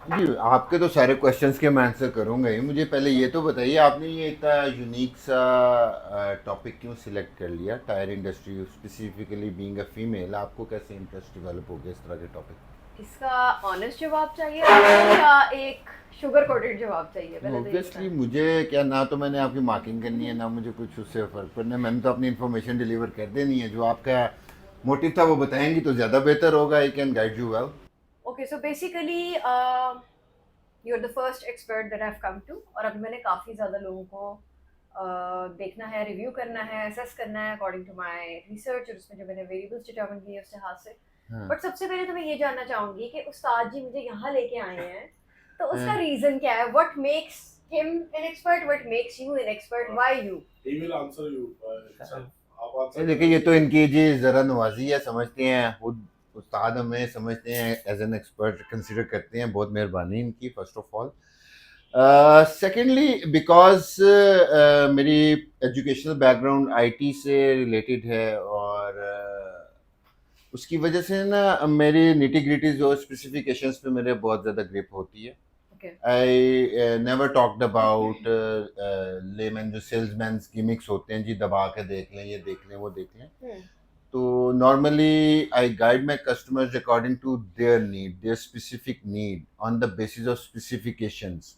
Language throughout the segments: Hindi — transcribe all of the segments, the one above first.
जी, आपके तो सारे क्वेश्चंस के मैं आंसर करूँगा ही। मुझे पहले ये तो बताइए, आपने ये इतना यूनिक सा टॉपिक क्यों सिलेक्ट कर लिया? Tyre industry, specifically being a female, आपको कैसे इंटरेस्ट डेवलप हो गया इस तरह के टॉपिक? इसका ऑनेस्ट जवाब चाहिए आपको या एक शुगर कोटेड जवाब चाहिए? पहले तो ये ऑब्वियसली बताएं। मुझे क्या, ना तो मैंने आपकी मार्किंग करनी है, ना मुझे कुछ उससे फ़र्क पड़ना है। मैंने तो अपनी इन्फॉर्मेशन डिलीवर कर देनी है। जो आपका मोटिव था वो बताएंगी तो ज़्यादा बेहतर होगा। I can guide you well. Okay, so basically you are the first expert that have come to, और अभी मैंने काफ़ी ज़्यादा लोगों को देखना है, रिव्यू करना है, असेस करना है अकॉर्डिंग टू माय रिसर्च, और उसमें जो मैंने वेरिएबल्स डिटरमिन किए उसके हाथ से। हाँ। बट सबसे पहले तो मैं ये जानना चाहूँगी कि उस्ताद जी मुझे यहाँ लेके आए हैं, तो उसका हाँ। रीज़न क्या है? What makes him an expert, what makes you an expert, why you? He will answer you itself. आप ये आंसर देखिए, ये तो करेंगे। इनकी जी ज़रा नवाजी है, समझते हैं खुद उस्ताद, हमें समझते हैं एज एन एक्सपर्ट कंसिडर करते हैं। बहुत मेहरबानी इनकी, first of all. Secondly, because मेरी एजुकेशनल बैकग्राउंड आईटी से रिलेटेड है, और उसकी वजह से ना मेरी निटी ग्रिटी जो स्पेसिफिकेशंस पे मेरे बहुत ज़्यादा ग्रिप होती है। Okay. I never talked about layman, जो सेल्समैन गिमिक्स होते हैं जी, दबा के देख लें, ये देख लें, वो देख लें। हम्म। तो normally I guide my customers according to their need, their specific need, on the basis of specifications.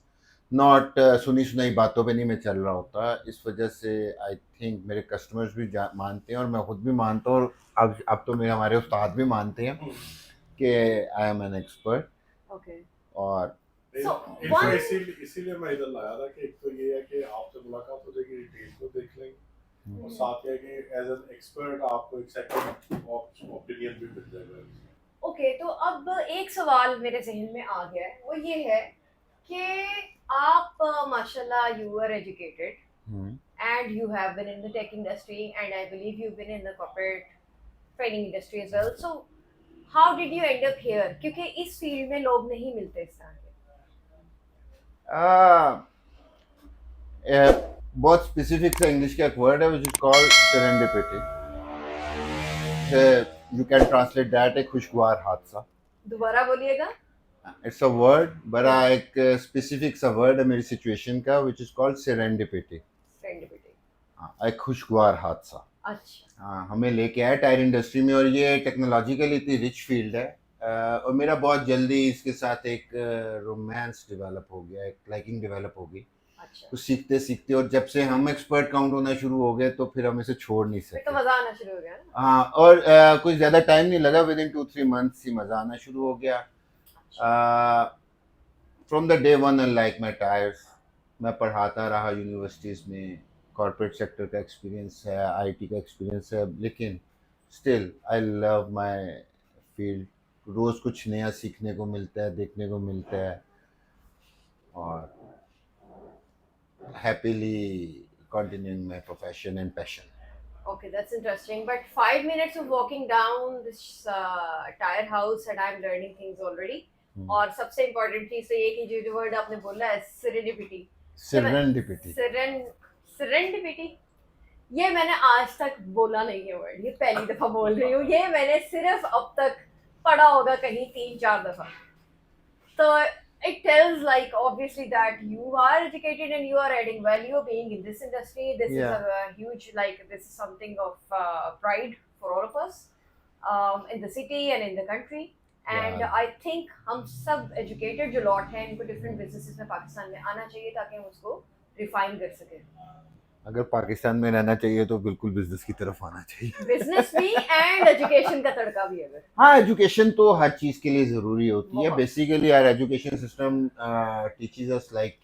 Not सुनी सुनाई बातों पे नहीं मैं चल रहा होता। इस वजह से आई थिंक मेरे कस्टमर्स भी मानते हैं, और मैं खुद भी मानता हूँ, और अब तो मेरे हमारे उस्ताद भी मानते हैं कि I am an expert. Okay. और सो एक तो वन। इसीलिए मैं इधर लाया था कि एक तो ये है कि आपसे मुलाकात हो जाएगी, डिटेल्स को देख लेंगे, और साथ ये है कि एज एन एक्सपर्ट आपको एक सेकंड ओपिनियन भी मिल जाएगा। ओके, तो अब एक सवाल मेरे जहन में आ गया है, वो ये है कि आप माशाल्लाह you are educated and you have been in the tech industry, and I believe you've been in the corporate training industry as well. So how did you end up here? क्योंकि इस फील्ड में लोग नहीं मिलते इस तरह के। बहुत स्पेसिफिक सा इंग्लिश का एक वर्ड है which is called serendipity. You can translate that a खुशगवार हादसा। दोबारा बोलिएगा। इट्स अ वर्ड, बड़ा एक स्पेसिफिक सा वर्ड है मेरी सिचुएशन का, विच इज कॉल्ड सेरेंडिपिटी। सेरेंडिपिटी। एक खुशगवार हादसा। अच्छा। हाँ, हमें लेके आया टायर इंडस्ट्री में, और ये टेक्नोलॉजिकली इतनी रिच फील्ड है। और मेरा बहुत जल्दी इसके साथ एक रोमांस डेवलप हो गया, एक लाइकिंग डेवलप हो गई। अच्छा, तो सीखते सीखते, और जब से हम एक्सपर्ट काउंट होना शुरू हो गए, तो फिर हम इसे छोड़ नहीं फिर तो सके। मजा आना शुरू हो गया ना। हाँ, और कुछ ज़्यादा टाइम नहीं लगा, विद इन 2-3 मंथ्स ही मज़ा आना शुरू हो गया। अच्छा। From the day one I like my tyres. मैं पढ़ाता रहा यूनिवर्सिटीज़ में, कॉर्पोरेट सेक्टर का एक्सपीरियंस है, आईटी का एक्सपीरियंस है, लेकिन still I love my field. रोज़ कुछ नया सीखने को मिलता है, देखने को मिलता है, और happily continuing my profession and passion. Okay, that's interesting. But 5 minutes of walking down this tire house and I'm learning things already. और सबसे इम्पोर्टेंट चीज तो ये कि जो जो वर्ड आपने बोला है सेरेंडिपिटी, ये मैं सेरेंडिपिटी। सेरेंडिपिटी, ये मैंने आज तक बोला नहीं है वर्ड, ये पहली दफा बोल रही हूँ। ये मैंने सिर्फ अब तक पढ़ा होगा कहीं 3-4 दफा। So it tells like obviously that you are educated and you are adding value being in this industry. This is Yeah. a huge, like this is something of pride for all of us in the city and in the country. And Yeah. I think हम सब educated जो lot हैं इनको different businesses में पाकिस्तान में आना चाहिए ताकि हम उसको refine कर सकें। अगर पाकिस्तान में रहना चाहिए तो बिल्कुल बिजनेस की तरफ आना चाहिए। बिजनेस भी एंड एजुकेशन का तड़का भी अगर। हाँ, एजुकेशन तो हर चीज़ के लिए ज़रूरी होती है। बहुत। Basically our education system teaches us, like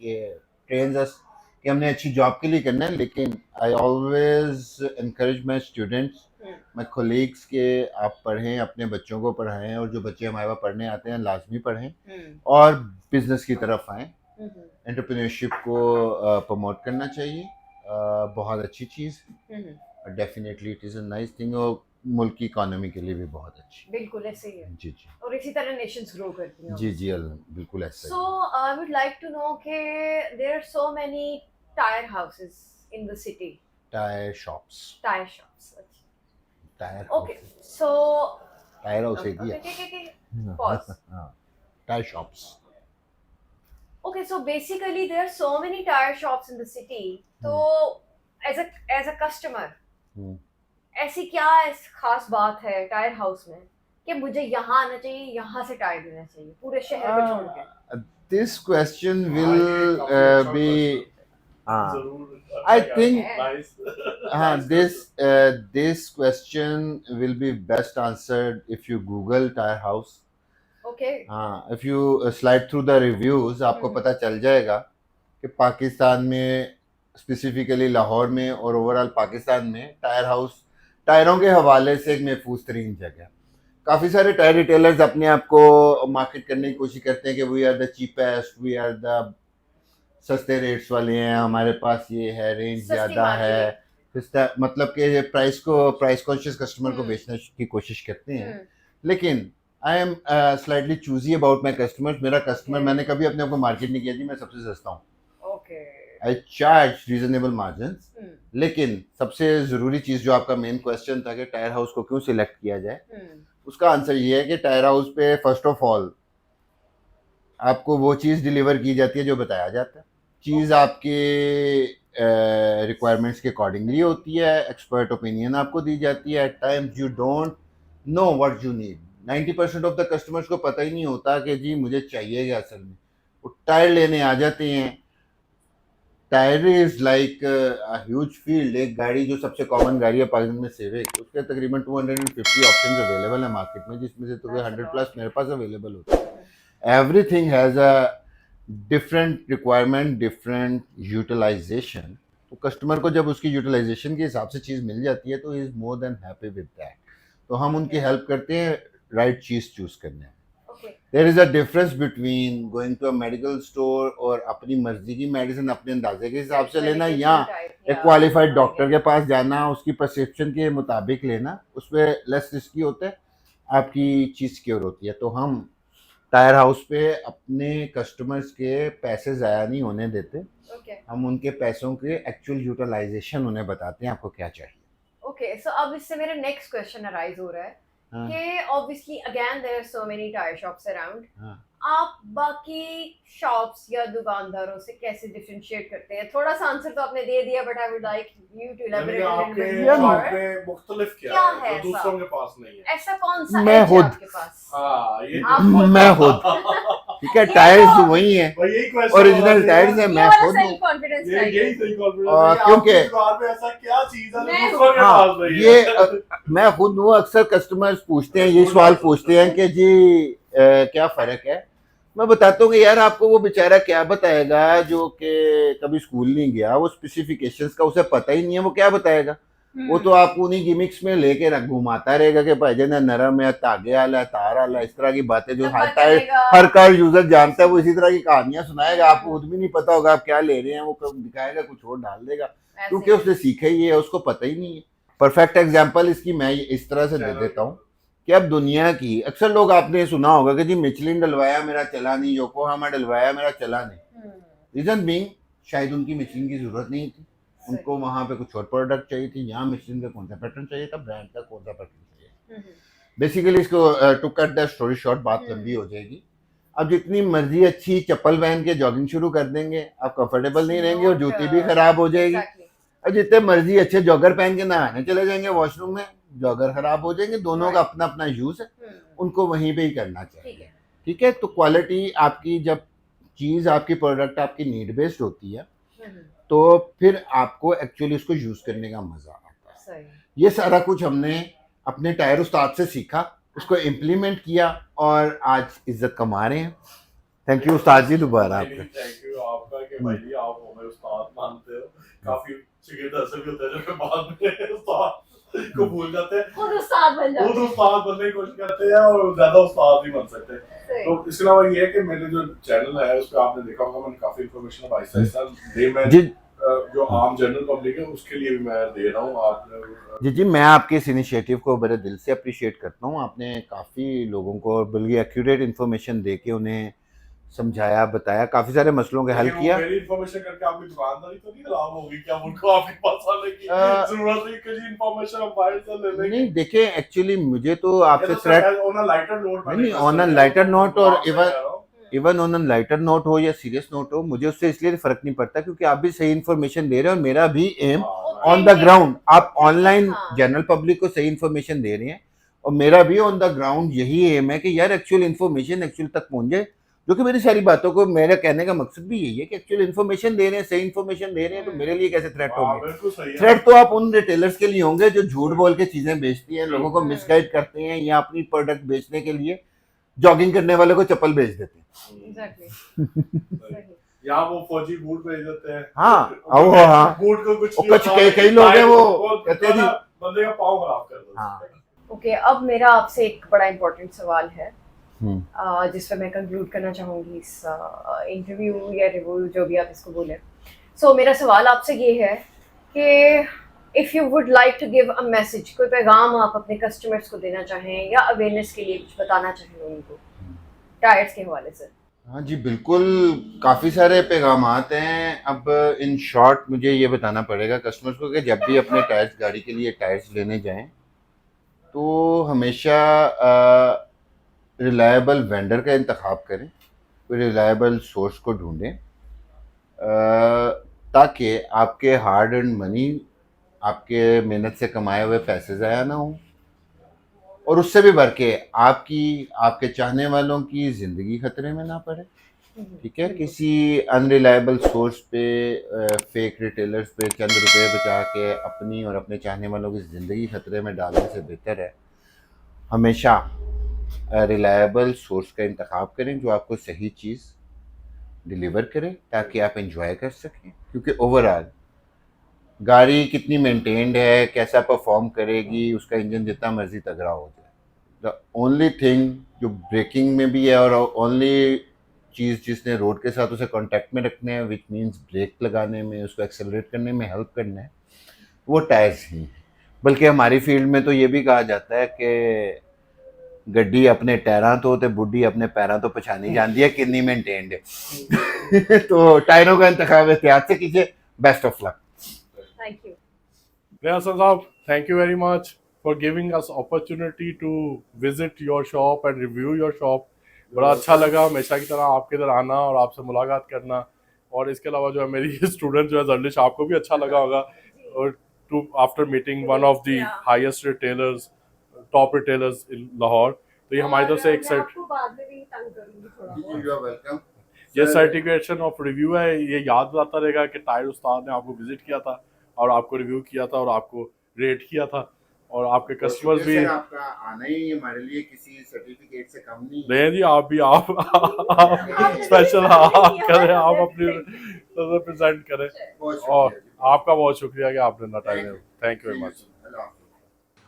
trains us कि हमने अच्छी जॉब के लिए करना है, लेकिन I always encourage my students, my colleagues, के आप पढ़ें, अपने बच्चों को पढ़ाएं, और जो बच्चे हमारे पास पढ़ने आते हैं लाजमी पढ़ें, और बिजनेस की तरफ आएँ। एंटरप्रेन्योरशिप को प्रमोट करना चाहिए। बहुत अच्छी चीज़, definitely it is a nice thing, और मुल्क की इकोनॉमी के लिए भी बहुत अच्छी। बिल्कुल ऐसे ही है, जी जी। और इसी तरह नेशंस ग्रो करती हैं जी obviously. जी, बिल्कुल ऐसा So he. I would like to know कि there are so many tire houses in the city. Tyre shops. Tire shops. Tyre Okay, house. so tyre house okay, एक ही okay, है। okay, okay, okay. Pause. हाँ, tyre shops. Okay, so basically there are so many tire shops in the city. तो as a customer, ऐसी क्या खास बात है टायर हाउस में कि मुझे यहाँ आना चाहिए, यहाँ से टायर लेना चाहिए पूरे शहर को छोड़ के? This question हाँ, will ये काफी अच्छा be question। हाँ जरूर I अच्छा think है, nice। हाँ Nice this question। this question will be best answered if you Google tire house. Okay. हाँ, if you slide through the reviews आपको पता चल जाएगा कि पाकिस्तान में स्पेसिफिकली लाहौर में और ओवरऑल पाकिस्तान में टायर हाउस टायरों के हवाले से एक महफूज तरीन जगह। काफ़ी सारे टायर रिटेलर्स अपने आप को मार्केट करने की कोशिश करते हैं कि we are the cheapest, we are the सस्ते रेट्स वाले हैं, हमारे पास ये है, रेंज सस्ती ज़्यादा माल है, मतलब कि प्राइस कॉन्शियस कस्टमर को बेचने की कोशिश करते हैं। लेकिन I am slightly choosy about my customers. मेरा कस्टमर Okay. मैंने कभी अपने आप को मार्केट नहीं किया जी मैं सबसे सस्ता हूँ। Okay. आई चार्ज रीजनेबल मार्जिन्स। लेकिन सबसे ज़रूरी चीज़ जो आपका मेन क्वेश्चन था कि टायर हाउस को क्यों सिलेक्ट किया जाए, उसका आंसर ये है कि टायर हाउस पे फर्स्ट ऑफ ऑल आपको वो चीज़ डिलीवर की जाती है जो बताया जाता है। चीज़ आपके रिक्वायरमेंट्स के अकॉर्डिंगली होती है, एक्सपर्ट ओपिनियन आपको दी जाती है। At times you don't know what you need. 90% of the customers को पता ही नहीं होता कि जी मुझे चाहिए क्या असल में। वो टायर लेने आ जाते हैं। Tyre is like huge field. एक गाड़ी जो सबसे कॉमन गाड़ी है पाकिस्तान में सिविक, उसके तकरीबन 250 ऑप्शंस अवेलेबल है मार्केट में, जिसमें से तो 100 प्लस मेरे पास अवेलेबल होता है। Everything has a different requirement, different utilisation. तो कस्टमर को जब उसकी यूटिलाइजेशन के हिसाब से चीज़ मिल जाती है तो he is more than happy with that. तो हम उनकी हेल्प करते हैं राइट चीज़ चूज़ करने में। There is a difference between going to a medical store और अपनी मर्जी की मेडिसिन अपने अंदाजे के हिसाब से लेना, या एक क्वालिफाइड डॉक्टर के पास जाना, उसकी प्रिस्क्रिप्शन के मुताबिक लेना। उसमें लेस रिस्की होता है, आपकी चीज़ सिक्योर होती है। तो हम टायर हाउस पे अपने कस्टमर्स के पैसे ज़ाया नहीं होने देते। हम उनके पैसों के एक्चुअल यूटिलाइजेशन उन्हें बताते हैं आपको क्या चाहिए। ओके, सो अब इससे मेरा नेक्स्ट क्वेश्चन अराइज हो रहा है कि obviously again there are so many tyre shops around. आप बाकी शॉप्स या दुकानदारों से कैसे डिफरेंशिएट करते हैं? थोड़ा सा आंसर तो आपने दे दिया, but I would like you to elaborate a little bit more. आपके मुख्तलिफ क्या है जो दूसरों के पास नहीं है? ऐसा कौन सा मैं एज है खुद। आपके पास? ये मैं खुद। ठीक है, टायर्स वही हैं, यही क्वेश्चन ओरिजिनल टायर्स हैं, मैं खुद हूँ। कॉन्फिडेंस यही सही कॉन्फिडेंस और है। क्योंकि दुकान पे ऐसा क्या चीज है जो मैं दूसरों के हाँ, पास नहीं ये है? मैं खुद हूँ। अक्सर कस्टमर्स पूछते हैं, ये सवाल पूछते हैं कि जी क्या फ़र्क है। मैं बताता हूँ कि यार आपको वो बेचारा क्या बताएगा जो कि कभी स्कूल नहीं गया, वो स्पेसिफिकेशंस का उसे पता ही नहीं है, वो क्या बताएगा। वो तो आपको उन्हीं गिमिक्स में लेके घुमाता रहेगा कि भाई ना नरम है, तागे वाला है, तार वाला है, इस तरह की बातें जो हर कार यूजर जानता है, वो इसी तरह की कहानियां सुनाएगा। आपको खुद भी नहीं पता होगा आप क्या ले रहे हैं, वो कब दिखाएगा कुछ और डाल देगा, क्योंकि उसने सीखा ही है, उसको पता ही नहीं है। परफेक्ट एग्जाम्पल इसकी मैं इस तरह से दे देता हूँ कि अब दुनिया की अक्सर लोग आपने सुना होगा कि जी मिचलिन डलवाया मेरा चला नहीं, योकोहामा डलवाया मेरा चला नहीं। रीजन बीइंग शायद उनकी मिचलिन की जरूरत नहीं थी, उनको वहां पे कुछ और प्रोडक्ट चाहिए थी। यहाँ मिचलिन का कौन सा पैटर्न चाहिए था, ब्रांड का कौन सा पैटर्न चाहिए। बेसिकली इसको to cut the story short, बात लंबी हो जाएगी। अब जितनी मर्जी अच्छी चप्पल पहन के जॉगिंग शुरू कर देंगे, आप कंफर्टेबल नहीं रहेंगे और जूती भी खराब हो जाएगी। और जितने मर्जी अच्छे जॉगर पहन के नहाने चले जाएंगे वॉशरूम में, जॉगर खराब हो जाएंगे। दोनों का अपना अपना यूज है, उनको वहीं पे ही करना चाहिए। ठीक है, तो क्वालिटी आपकी, जब चीज आपकी प्रोडक्ट आपकी नीड बेस्ड होती है तो फिर आपको एक्चुअली उसको यूज करने का मजा आता है। ये सारा कुछ हमने अपने टायर उस्ताद से सीखा, उसको इम्प्लीमेंट किया और आज इज्जत कमा रहे हैं। थैंक यू उस्ताद जी, दोबारा आपका। थैंक यू आपका कि भाई आप हमें उस्ताद मानते हो। काफी शिगिर्द ऐसे भी होते हैं जो बाद में उस्ताद को भूल जाते हैं, खुद उस्ताद बनने की कोशिश करते हैं और ज्यादा उस्ताद नहीं बन सकते। तो इसके अलावा ये है कि मेरे जो चैनल है उस पर आपने देखा होगा मैंने काफी इन्फॉर्मेशन अब आहिस्ता दे, मैं जो आम जनरल पब्लिक है उसके लिए भी मैं दे रहा हूँ। आपने जी मैं आपके इस इनिशिएटिव को बड़े दिल से अप्रिशिएट करता हूँ। आपने काफ़ी लोगों को बल्कि एक्यूरेट इन्फॉर्मेशन दे के उन्हें समझाया, बताया, काफ़ी सारे मसलों का हल किया। मेरी इन्फॉर्मेशन करके आपकी दुकानदारी तो नहीं खराब होगी क्या? उनको आपके पास आने की जरूरत नहीं कि इन्फॉर्मेशन हम बाहर से ले लेंगे। नहीं देखिए, एक्चुअली मुझे तो आपसे ऑन अ लाइटर नोट, नहीं ऑन अ लाइटर नोट, और इवन ऑन लाइटर नोट हो या सीरियस नोट हो, मुझे उससे इसलिए फर्क नहीं पड़ता क्योंकि आप भी सही इन्फॉर्मेशन दे रहे हो और मेरा भी एम ऑन द ग्राउंड, आप ऑनलाइन हाँ। जनरल पब्लिक को सही इन्फॉर्मेशन दे रहे हैं और मेरा भी ऑन द ग्राउंड यही एम है कि यार एक्चुअल इन्फॉर्मेशन एक्चुअल तक पहुंच जाए, जो कि मेरी सारी बातों को मेरा कहने का मकसद भी यही है कि एक्चुअल इन्फॉर्मेशन दे रहे हैं, सही इन्फॉर्मेशन दे रहे हैं, तो मेरे लिए कैसे थ्रेट हाँ, होंगे? बिल्कुल सही है। थ्रेट तो आप उन रिटेलर्स के लिए होंगे जो झूठ बोल के चीजें बेचती हैं, लोगों को मिसगाइड करते हैं या अपनी प्रोडक्ट बेचने के लिए जॉगिंग करने वाले को चप्पल बेच देते हैं। एग्जैक्टली। यहाँ वो फौजी बूट भेज देते हैं। हाँ, वो हाँ। बूट को कुछ और कुछ कई लोग हैं वो कहते हैं जी बंदे का पाँव खराब कर दो। हाँ। ओके, अब मेरा आपसे एक बड़ा इंपॉर्टेंट सवाल है हम्म। जिस पे मैं कंक्लूड करना चाहूँगी इस इंटरव्यू या रिव्यू जो भी आप इसको बोले। सो मेरा सवाल आपसे ये है कि if you would like to give a message, कोई पैगाम आप अपने कस्टमर्स को देना चाहें या अवेयरनेस के लिए कुछ बताना चाहें उनको टायर्स के हवाले से। हाँ जी बिल्कुल, काफ़ी सारे पैगामात हैं। अब इन शॉर्ट मुझे ये बताना पड़ेगा कस्टमर्स को कि जब भी अपने टायर्स गाड़ी के लिए टायर्स लेने जाएं तो हमेशा रिलायबल वेंडर का इंतखाब करें, कोई रिलायबल सोर्स को ढूंढें ताकि आपके हार्ड एंड मनी, आपके मेहनत से कमाए हुए पैसे ज़ाया ना हो और उससे भी बढ़ के आपके चाहने वालों की ज़िंदगी खतरे में ना पड़े। ठीक है, किसी अनरिलायबल सोर्स पे फेक रिटेलर्स पे चंद रुपए बचा के अपनी और अपने चाहने वालों की ज़िंदगी खतरे में डालने से बेहतर है हमेशा रिलायबल सोर्स का इंतखाब करें जो आपको सही चीज़ डिलीवर करे ताकि आप एंजॉय कर सकें। क्योंकि ओवरऑल गाड़ी कितनी मेंटेन्ड है, कैसा परफॉर्म करेगी, उसका इंजन जितना मर्जी तगड़ा हो जाए, द ओनली थिंग जो ब्रेकिंग में भी है और ओनली चीज़ जिसने रोड के साथ उसे कांटेक्ट में रखना है, विच मीन्स ब्रेक लगाने में, उसको एक्सेलरेट करने में हेल्प करना है, वो टायर्स ही। बल्कि हमारी फील्ड में तो ये भी कहा जाता है कि गड्डी अपने टायरां तो ते बुढ़ी अपने पैरां तो पछानी जाती है कितनी मेंटेन्ड है। तो टायरों का इंतखाब एहतियात से कीजिए। Best of luck. Thank you. Yeah, Sazab, thank you very much for giving us opportunity to visit your shop and review your shop. बड़ा अच्छा लगा हमेशा की तरह आपके इधर आना और आपसे मुलाकात करना। और इसके अलावा जो है मेरी स्टूडेंट जो है जर्लिश, आपको भी अच्छा लगा होगा और to after meeting one of the highest retailers, top retailers in Lahore. तो ये हमारी तरफ से एक ये सर्टिफिकेशन ऑफ रिव्यू है, ये याद दिलाता रहेगा कि टायर उस्ताद ने आपको विजिट किया था और आपको रिव्यू किया था और आपको रेट किया था और आपके कस्टमर्स भी। आपका आना ही हमारे लिए किसी सर्टिफिकेट से कम नहीं जी, आप भी आप स्पेशल आप करें, आप अपनी रिप्रेजेंट करें और आपका बहुत शुक्रिया कि आपने इतना टाइम दिया। Thank you very much.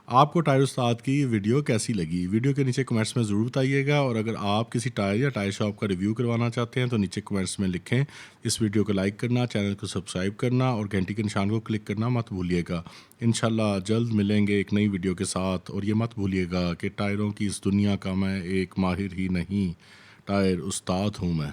आपको टायर उस्ताद की वीडियो कैसी लगी? वीडियो के नीचे कमेंट्स में ज़रूर बताइएगा और अगर आप किसी टायर या टायर शॉप का रिव्यू करवाना चाहते हैं तो नीचे कमेंट्स में लिखें। इस वीडियो को लाइक करना, चैनल को सब्सक्राइब करना और घंटी के निशान को क्लिक करना मत भूलिएगा। इंशाल्लाह जल्द मिलेंगे एक नई वीडियो के साथ। और ये मत भूलिएगा कि टायरों की इस दुनिया का मैं एक माहिर ही नहीं, टायर उस्ताद हूँ मैं।